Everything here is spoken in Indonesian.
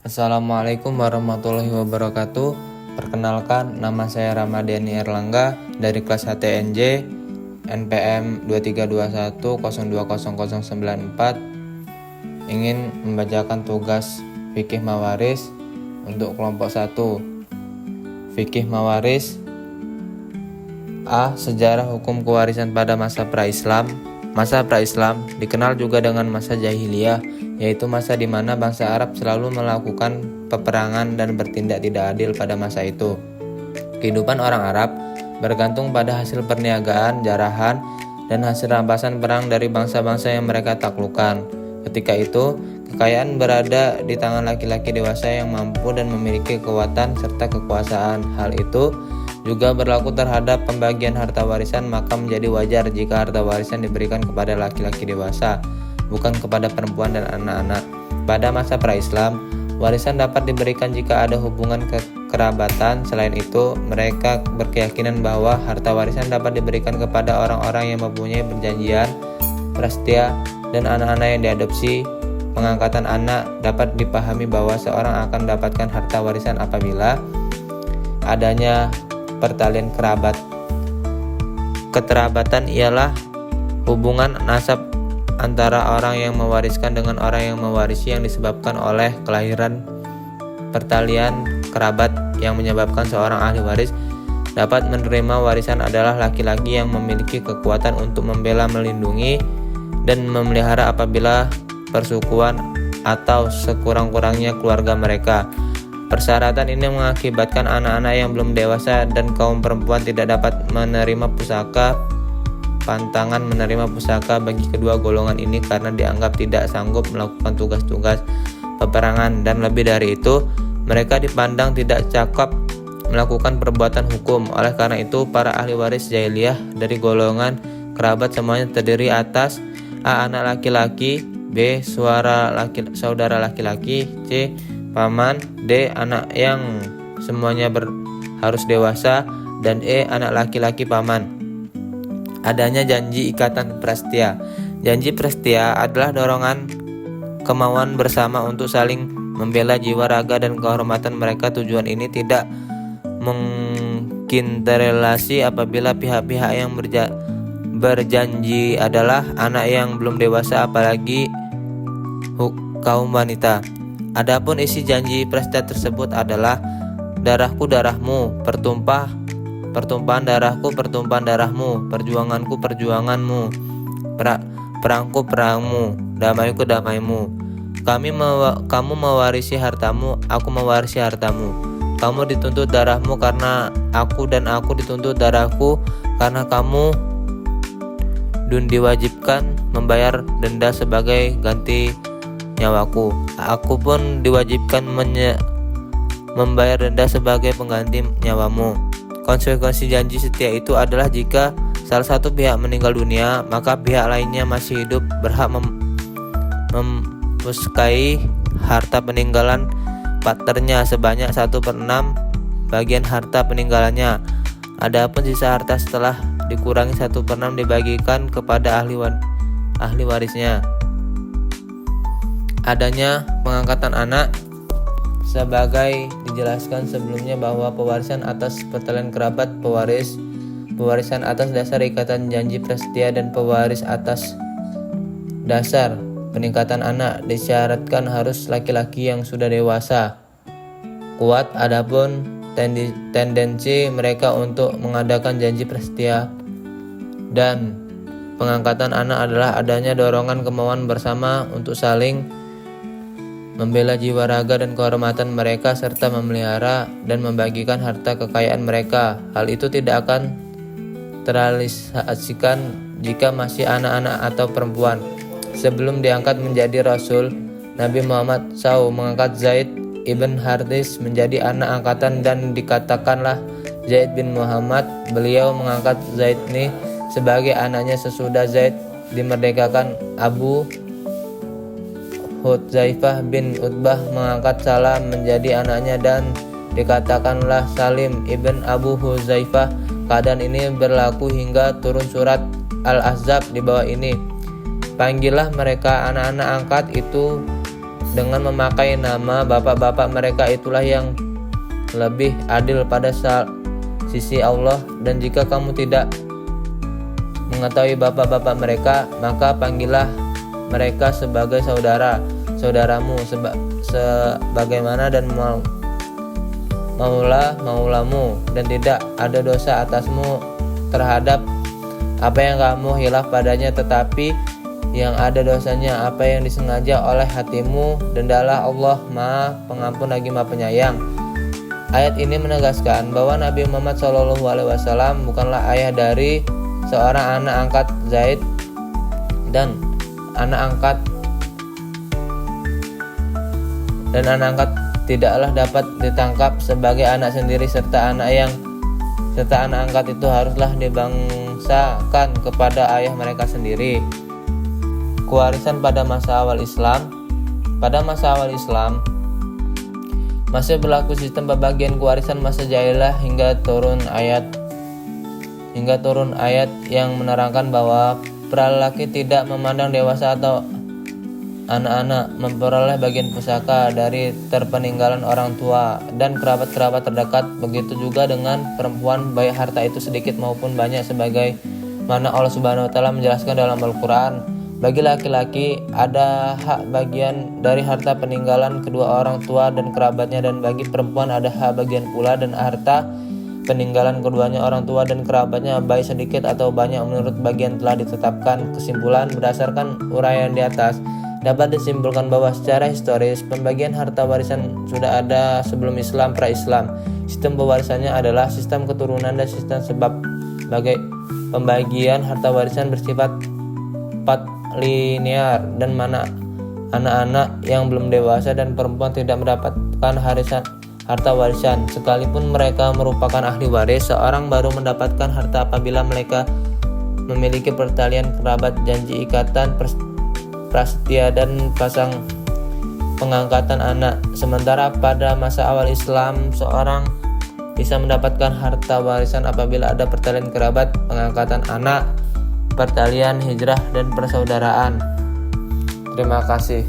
Assalamualaikum warahmatullahi wabarakatuh. Perkenalkan, nama saya Ramadhani Erlangga dari kelas HTNJ NPM 2321020094, ingin membacakan tugas fikih mawaris untuk kelompok 1. Fikih mawaris A. Sejarah hukum kewarisan pada masa pra-Islam. Masa pra-Islam dikenal juga dengan masa jahiliyah, yaitu masa di mana bangsa Arab selalu melakukan peperangan dan bertindak tidak adil pada masa itu. Kehidupan orang Arab bergantung pada hasil perniagaan, jarahan, dan hasil rampasan perang dari bangsa-bangsa yang mereka taklukkan. Ketika itu, kekayaan berada di tangan laki-laki dewasa yang mampu dan memiliki kekuatan serta kekuasaan. Hal itu juga berlaku terhadap pembagian harta warisan, maka menjadi wajar jika harta warisan diberikan kepada laki-laki dewasa, bukan kepada perempuan dan anak-anak. Pada masa pra-Islam, warisan dapat diberikan jika ada hubungan kekerabatan. Selain itu, mereka berkeyakinan bahwa harta warisan dapat diberikan kepada orang-orang yang mempunyai perjanjian, prastia, dan anak-anak yang diadopsi. Pengangkatan anak dapat dipahami bahwa seorang akan mendapatkan harta warisan apabila adanya pertalian kerabat. Keterabatan ialah hubungan nasab antara orang yang mewariskan dengan orang yang mewarisi yang disebabkan oleh kelahiran. Pertalian kerabat yang menyebabkan seorang ahli waris dapat menerima warisan adalah laki-laki yang memiliki kekuatan untuk membela, melindungi, dan memelihara apabila persukuan atau sekurang-kurangnya keluarga mereka. Persyaratan ini mengakibatkan anak-anak yang belum dewasa dan kaum perempuan tidak dapat menerima pusaka. Pantangan menerima pusaka bagi kedua golongan ini karena dianggap tidak sanggup melakukan tugas-tugas peperangan, dan lebih dari itu, mereka dipandang tidak cakap melakukan perbuatan hukum. Oleh karena itu, para ahli waris jahiliyah dari golongan kerabat semuanya terdiri atas A. Anak laki-laki, B. Saudara laki-laki, C. Paman, D. Anak yang semuanya harus dewasa, dan E. Anak laki-laki paman. Adanya janji ikatan prastia. Janji prastia adalah dorongan kemauan bersama untuk saling membela jiwa, raga, dan kehormatan mereka. Tujuan ini tidak menginterelasi apabila pihak-pihak yang berjanji adalah anak yang belum dewasa, apalagi kaum wanita. Adapun isi janji prastia tersebut adalah darahku darahmu, pertumpahan darahku pertumpahan darahmu, perjuanganku perjuanganmu, perangku perangmu, damaiku damaimu. Kamu mewarisi hartamu, aku mewarisi hartamu. Kamu dituntut darahmu karena aku, dan aku dituntut darahku karena kamu, dan diwajibkan membayar denda sebagai ganti nyawaku. Aku pun diwajibkan membayar denda sebagai pengganti nyawamu. Konsekuensi janji setia itu adalah jika salah satu pihak meninggal dunia, maka pihak lainnya masih hidup berhak memfuskai harta peninggalan partnernya sebanyak 1/6 bagian harta peninggalannya. Adapun sisa harta setelah dikurangi 1/6 dibagikan kepada ahli warisnya. Adanya pengangkatan anak. Sebagai dijelaskan sebelumnya bahwa pewarisan atas pertalian kerabat, pewarisan atas dasar ikatan janji prastia, dan pewaris atas dasar peningkatan anak disyaratkan harus laki-laki yang sudah dewasa kuat. Adapun tendensi mereka untuk mengadakan janji prastia dan pengangkatan anak adalah adanya dorongan kemauan bersama untuk saling membela jiwa, raga, dan kehormatan mereka, serta memelihara dan membagikan harta kekayaan mereka. Hal itu tidak akan terrealisasikan jika masih anak-anak atau perempuan. Sebelum diangkat menjadi Rasul, Nabi Muhammad SAW mengangkat Zaid ibn Harits menjadi anak angkatan, dan dikatakanlah Zaid bin Muhammad. Beliau mengangkat Zaid ini sebagai anaknya sesudah Zaid dimerdekakan. Abu Hudzaifah bin Utbah mengangkat Salam menjadi anaknya, dan dikatakanlah Salim ibn Abu Hudzaifah. Keadaan ini berlaku hingga turun surat Al-Ahzab di bawah ini. Panggillah mereka anak-anak angkat itu dengan memakai nama bapak-bapak mereka itulah yang lebih adil pada sisi Allah. Dan jika kamu tidak mengetahui bapak-bapak mereka, maka panggillah mereka sebagai saudaramu sebagaimana dan maulamu, dan tidak ada dosa atasmu terhadap apa yang kamu hilaf padanya, tetapi yang ada dosanya apa yang disengaja oleh hatimu, dan adalah Allah Maha Pengampun lagi Maha Penyayang. Ayat ini menegaskan bahwa Nabi Muhammad SAW bukanlah ayah dari seorang anak angkat Zaid, dan anak angkat tidaklah dapat ditangkap sebagai anak sendiri, serta anak angkat itu haruslah dibangsakan kepada ayah mereka sendiri. Kewarisan pada masa awal Islam. Pada masa awal Islam masih berlaku sistem pembagian kewarisan masa jahiliyah hingga turun ayat yang menerangkan bahwa para lelaki tidak memandang dewasa atau anak-anak memperoleh bagian pusaka dari terpeninggalan orang tua dan kerabat-kerabat terdekat. Begitu juga dengan perempuan, baik harta itu sedikit maupun banyak, sebagaimana Allah Subhanahu wa taala menjelaskan dalam Al-Qur'an. Bagi laki-laki ada hak bagian dari harta peninggalan kedua orang tua dan kerabatnya, dan bagi perempuan ada hak bagian pula dan harta peninggalan keduanya orang tua dan kerabatnya, baik sedikit atau banyak menurut bagian telah ditetapkan. Kesimpulan, berdasarkan uraian di atas, dapat disimpulkan bahwa secara historis pembagian harta warisan sudah ada sebelum Islam pra-Islam. Sistem pewarisannya adalah sistem keturunan dan sistem sebab. Sebagai pembagian harta warisan bersifat linear, dan mana anak-anak yang belum dewasa dan perempuan tidak mendapatkan harta warisan sekalipun mereka merupakan ahli waris. Seorang baru mendapatkan harta apabila mereka memiliki pertalian kerabat, janji ikatan prasetia, dan pasang pengangkatan anak. Sementara pada masa awal Islam, seorang bisa mendapatkan harta warisan apabila ada pertalian kerabat, pengangkatan anak, pertalian hijrah, dan persaudaraan. Terima kasih.